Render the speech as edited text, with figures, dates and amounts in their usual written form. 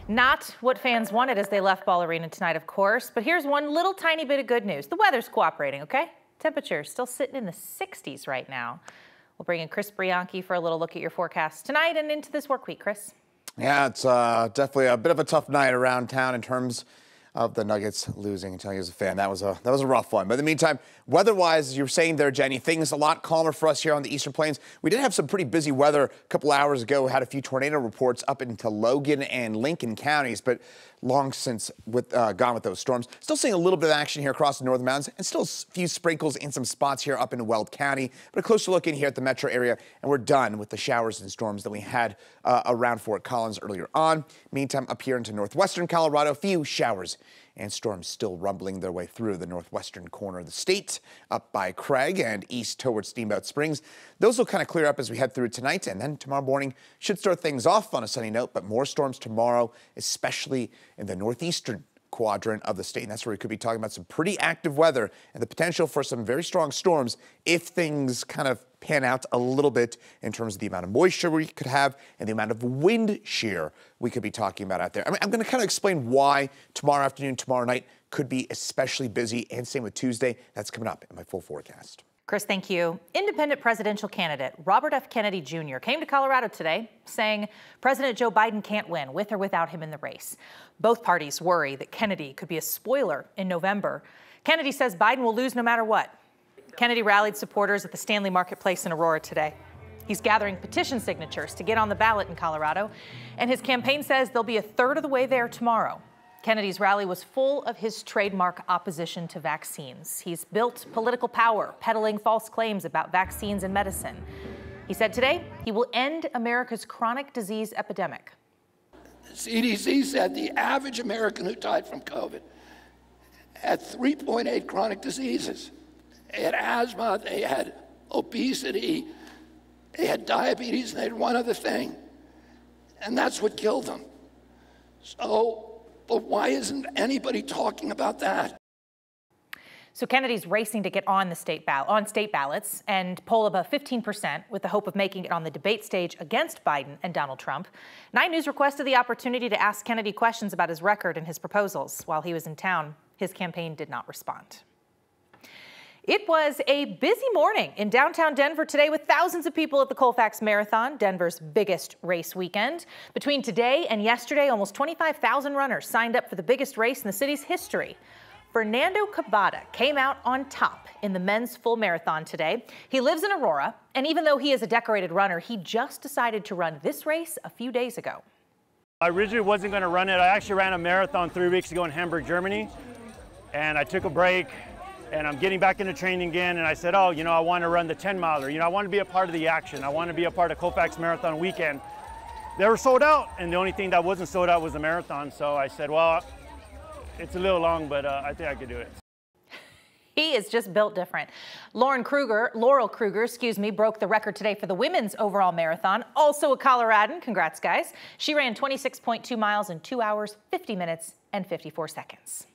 Not what fans wanted as they left Ball Arena tonight, of course, but here's one little tiny bit of good news. The weather's cooperating, okay? Temperature still sitting in the 60s right now. We'll bring in Chris Brianchi for a little look at your forecast tonight and into this work week. Chris? Yeah, it's definitely a bit of a tough night around town in terms of the Nuggets losing. I tell you as a fan, that was a rough one. But in the meantime, weather-wise, as you were saying there, Jenny, things a lot calmer for us here on the Eastern Plains. We did have some pretty busy weather a couple hours ago. We had a few tornado reports up into Logan and Lincoln counties, but long since gone with those storms. Still seeing a little bit of action here across the northern mountains, and still a few sprinkles in some spots here up in Weld County. But a closer look in here at the metro area, and we're done with the showers and storms that we had around Fort Collins earlier on. Meantime, up here into northwestern Colorado, a few showers and storms still rumbling their way through the northwestern corner of the state, up by Craig and east towards Steamboat Springs. Those will kind of clear up as we head through tonight, and then tomorrow morning should start things off on a sunny note, but more storms tomorrow, especially in the northeastern quadrant of the state. And that's where we could be talking about some pretty active weather and the potential for some very strong storms if things kind of pan out a little bit in terms of the amount of moisture we could have and the amount of wind shear we could be talking about out there. I'm going to kind of explain why tomorrow afternoon, tomorrow night could be especially busy, and same with Tuesday. That's coming up in my full forecast. Chris, thank you. Independent presidential candidate Robert F. Kennedy Jr. came to Colorado today saying President Joe Biden can't win with or without him in the race. Both parties worry that Kennedy could be a spoiler in November. Kennedy says Biden will lose no matter what. Kennedy rallied supporters at the Stanley Marketplace in Aurora today. He's gathering petition signatures to get on the ballot in Colorado, and his campaign says they'll be a third of the way there tomorrow. Kennedy's rally was full of his trademark opposition to vaccines. He's built political power, peddling false claims about vaccines and medicine. He said today he will end America's chronic disease epidemic. The CDC said the average American who died from COVID had 3.8 chronic diseases. They had asthma, they had obesity, they had diabetes, and they had one other thing. And that's what killed them. But why isn't anybody talking about that? So Kennedy's racing to get on the state ballots and poll above 15% with the hope of making it on the debate stage against Biden and Donald Trump. 9 News requested the opportunity to ask Kennedy questions about his record and his proposals. While he was in town, his campaign did not respond. It was a busy morning in downtown Denver today with thousands of people at the Colfax Marathon, Denver's biggest race weekend. Between today and yesterday, almost 25,000 runners signed up for the biggest race in the city's history. Fernando Cabada came out on top in the men's full marathon today. He lives in Aurora, and even though he is a decorated runner, he just decided to run this race a few days ago. I originally wasn't going to run it. I actually ran a marathon 3 weeks ago in Hamburg, Germany, and I took a break. And I'm getting back into training again, and I said, oh, I want to run the 10-miler. I want to be a part of the action. I want to be a part of Colfax Marathon weekend. They were sold out, and the only thing that wasn't sold out was the marathon. So I said, well, it's a little long, but I think I could do it. He is just built different. Laurel Kruger, broke the record today for the women's overall marathon. Also a Coloradan. Congrats, guys. She ran 26.2 miles in 2 hours, 50 minutes, and 54 seconds.